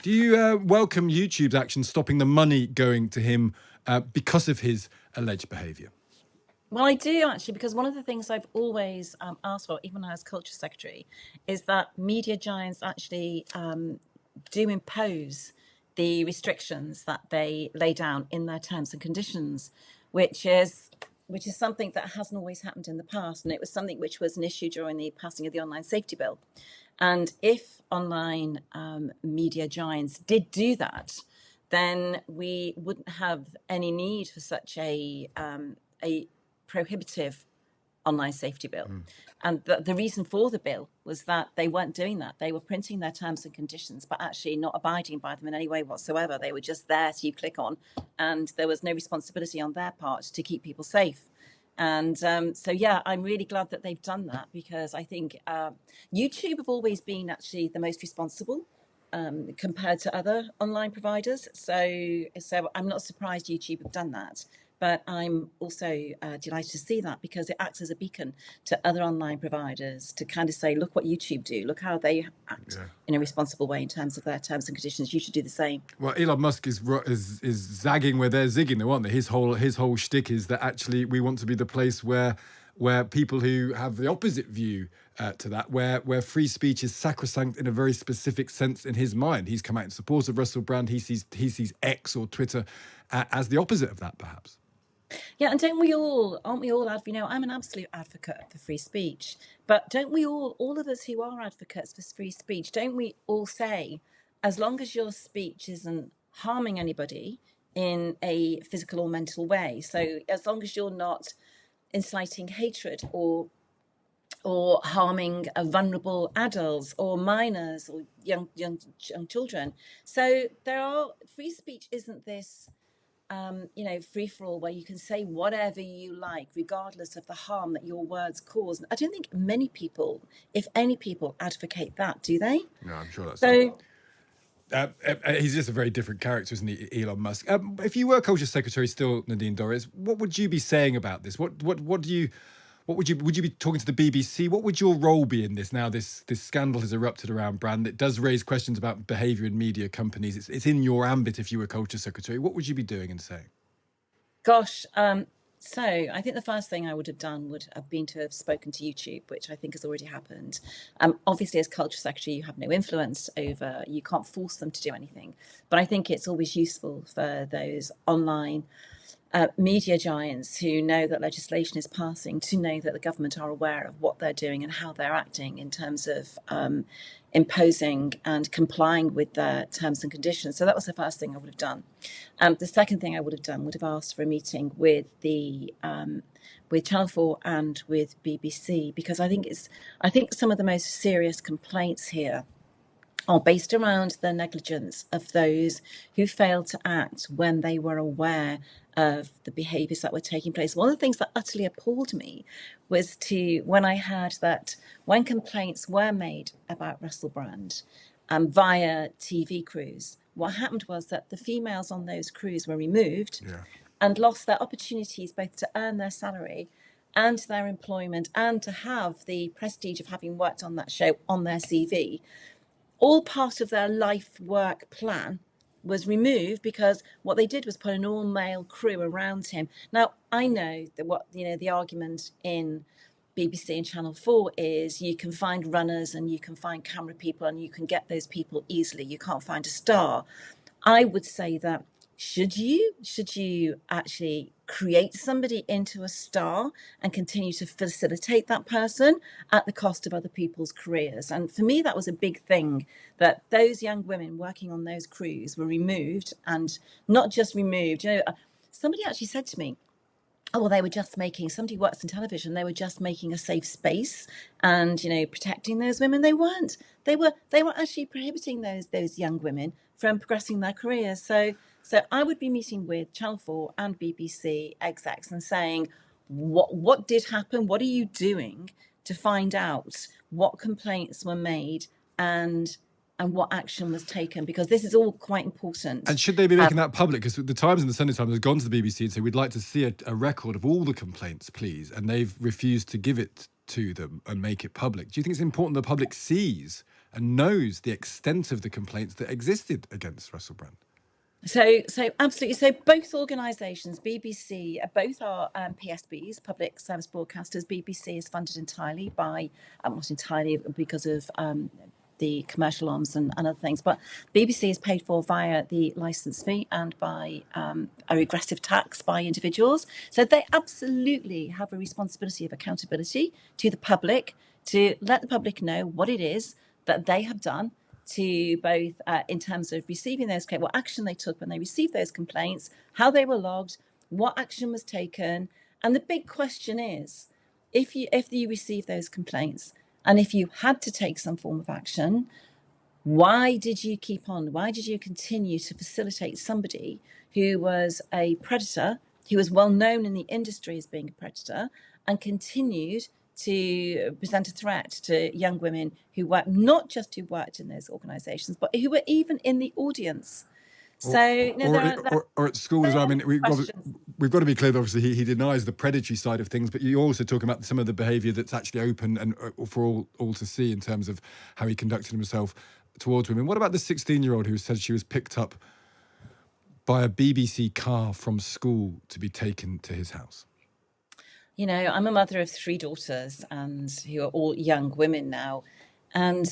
Do you welcome YouTube's action stopping the money going to him because of his alleged behaviour? Well, I do actually, because one of the things I've always asked for, even as culture secretary, is that media giants actually do impose the restrictions that they lay down in their terms and conditions, which is something that hasn't always happened in the past, and it was something which was an issue during the passing of the online safety bill. And if online media giants did do that, then we wouldn't have any need for such a prohibitive online safety bill. And the reason for the bill was that they weren't doing that. They were printing their terms and conditions, but actually not abiding by them in any way whatsoever. They were just there to click on, and there was no responsibility on their part to keep people safe. And so, yeah, I'm really glad that they've done that, because I think YouTube have always been actually the most responsible compared to other online providers. So I'm not surprised YouTube have done that. But I'm also delighted to see that, because it acts as a beacon to other online providers to kind of say, look what YouTube do, look how they act in a responsible way in terms of their terms and conditions. You should do the same. Well, Elon Musk is zagging where they're zigging, though, aren't they? His whole shtick is that actually we want to be the place where people who have the opposite view to that, where free speech is sacrosanct in a very specific sense in his mind. He's come out in support of Russell Brand. He sees X or Twitter as the opposite of that, perhaps. Yeah, and aren't we all, I'm an absolute advocate for free speech, but don't we all of us who are advocates for free speech, don't we all say, as long as your speech isn't harming anybody in a physical or mental way, so as long as you're not inciting hatred or harming vulnerable adults or minors or young children. So free speech isn't this free for all where you can say whatever you like, regardless of the harm that your words cause. I don't think many people, if any people, advocate that, do they? No, I'm sure that's so. He's just a very different character, isn't he, Elon Musk? If you were Culture Secretary still, Nadine Dorries, what would you be saying about this? Would you be talking to the BBC? What would your role be in this? Now this scandal has erupted around Brand. It does raise questions about behaviour in media companies. It's in your ambit if you were Culture Secretary. What would you be doing and saying? Gosh, so I think the first thing I would have done would have been to have spoken to YouTube, which I think has already happened. Obviously, as Culture Secretary, you have no influence over, you can't force them to do anything. But I think it's always useful for those online media giants who know that legislation is passing to know that the government are aware of what they're doing and how they're acting in terms of imposing and complying with their terms and conditions. So that was the first thing I would have done. The second thing I would have done would have asked for a meeting with with Channel 4 and with BBC, because I think some of the most serious complaints here are based around the negligence of those who failed to act when they were aware of the behaviours that were taking place. One of the things that utterly appalled me was when I heard that when complaints were made about Russell Brand via TV crews, what happened was that the females on those crews were removed and lost their opportunities both to earn their salary and their employment and to have the prestige of having worked on that show on their CV. All part of their life work plan was removed because what they did was put an all-male crew around him. Now, I know that the argument in BBC and Channel 4 is you can find runners and you can find camera people and you can get those people easily. You can't find a star. I would say that should you actually create somebody into a star and continue to facilitate that person at the cost of other people's careers? And for me, that was a big thing, that those young women working on those crews were removed, and not just removed. Somebody actually said to me, oh, well, they were just somebody works in television, they were just making a safe space and, protecting those women. They weren't. They were actually prohibiting those young women from progressing their careers. So I would be meeting with Channel 4 and BBC execs and saying, what did happen? What are you doing to find out what complaints were made and what action was taken? Because this is all quite important. And should they be making that public? Because the Times and the Sunday Times has gone to the BBC and said, we'd like to see a record of all the complaints, please. And they've refused to give it to them and make it public. Do you think it's important the public sees and knows the extent of the complaints that existed against Russell Brand. So absolutely. So both organisations, BBC, both are PSBs, public service broadcasters. BBC is funded entirely by, not entirely because of the commercial arms and other things, but BBC is paid for via the licence fee and by a regressive tax by individuals. So they absolutely have a responsibility of accountability to the public, to let the public know what it is that they have done, to both in terms of receiving those, what action they took when they received those complaints, how they were logged, what action was taken. And the big question is, if you receive those complaints and if you had to take some form of action, why did you keep on? Why did you continue to facilitate somebody who was a predator, who was well known in the industry as being a predator, and continued to present a threat to young women who worked, not just who worked in those organisations, but who were even in the audience? So, or at school as well. I mean, we've questions. got to be clear that obviously he denies the predatory side of things, but you're also talking about some of the behaviour that's actually open and for all to see in terms of how he conducted himself towards women. What about the 16-year-old who said she was picked up by a BBC car from school to be taken to his house? You know, I'm a mother of 3 daughters, and who are all young women now. And,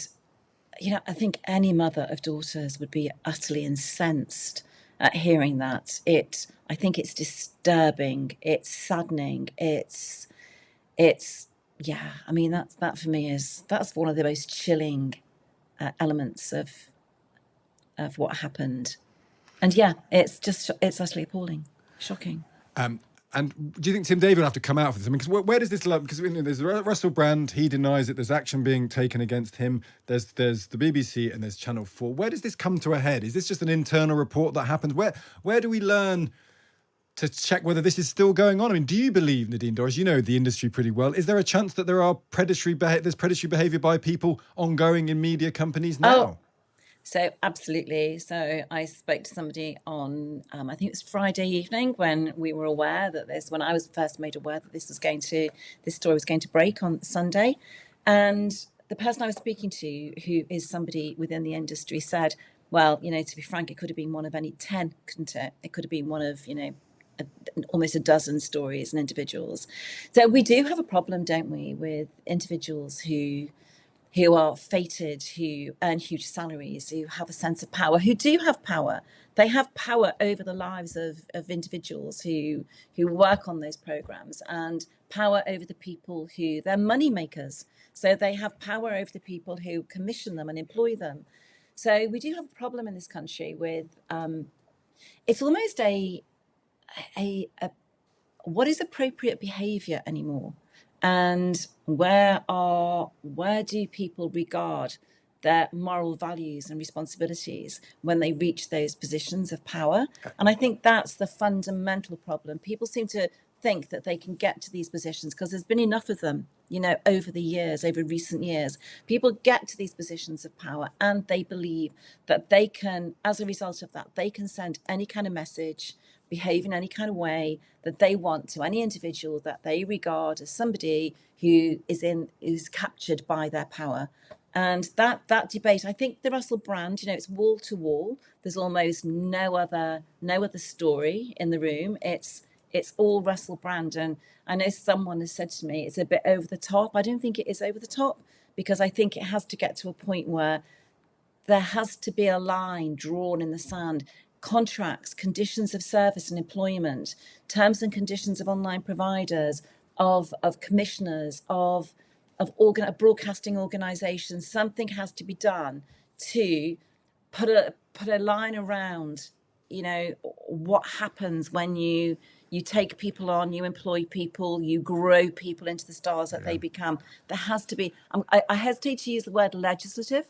you know, I think any mother of daughters would be utterly incensed at hearing that. I think it's disturbing. It's saddening. Yeah, I mean, that for me that's one of the most chilling elements of what happened. And yeah, it's utterly appalling, shocking. And do you think Tim David will have to come out for this? I mean, because where does this love? Because there's Russell Brand, he denies it. There's action being taken against him. There's the BBC and there's Channel 4. Where does this come to a head? Is this just an internal report that happens? Where do we learn to check whether this is still going on? I mean, do you believe, Nadine Dorries, you know the industry pretty well, is there a chance that there's predatory behaviour by people ongoing in media companies now? Oh. So absolutely. So I spoke to somebody on, I think it was Friday evening, when we were aware that when I was first made aware that this story was going to break on Sunday. And the person I was speaking to, who is somebody within the industry, said, well, you know, to be frank, it could have been one of any 10, couldn't it? It could have been one of, you know, almost a dozen stories and individuals. So we do have a problem, don't we, with individuals who are fated, who earn huge salaries, who have a sense of power, who do have power. They have power over the lives of individuals who work on those programs, and power over the people who they're money makers. So they have power over the people who commission them and employ them. So we do have a problem in this country with it's almost a what is appropriate behaviour anymore? And where do people regard their moral values and responsibilities when they reach those positions of power? And I think that's the fundamental problem. People seem to think that they can get to these positions because there's been enough of them, you know, over recent years. People get to these positions of power and they believe that they can, as a result of that, they can send any kind of message, behave in any kind of way that they want to any individual that they regard as somebody who is captured by their power. And that debate, I think the Russell Brand, you know, it's wall to wall. There's almost no other story in the room. It's all Russell Brand. And I know someone has said to me it's a bit over the top. I don't think it is over the top, because I think it has to get to a point where there has to be a line drawn in the sand. Contracts, conditions of service and employment, terms and conditions of online providers, of commissioners, of broadcasting organisations. Something has to be done to put a line around, you know, what happens when you take people on, you employ people, you grow people into the stars that they become. There has to be, I hesitate to use the word legislative,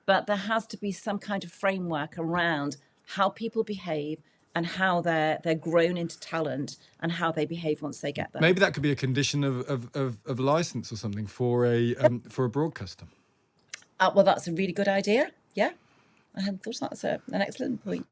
but there has to be some kind of framework around how people behave and how they're grown into talent and how they behave once they get there. Maybe that could be a condition of license or something for a broadcaster. Well, that's a really good idea. Yeah, I hadn't thought of that. That's an excellent point.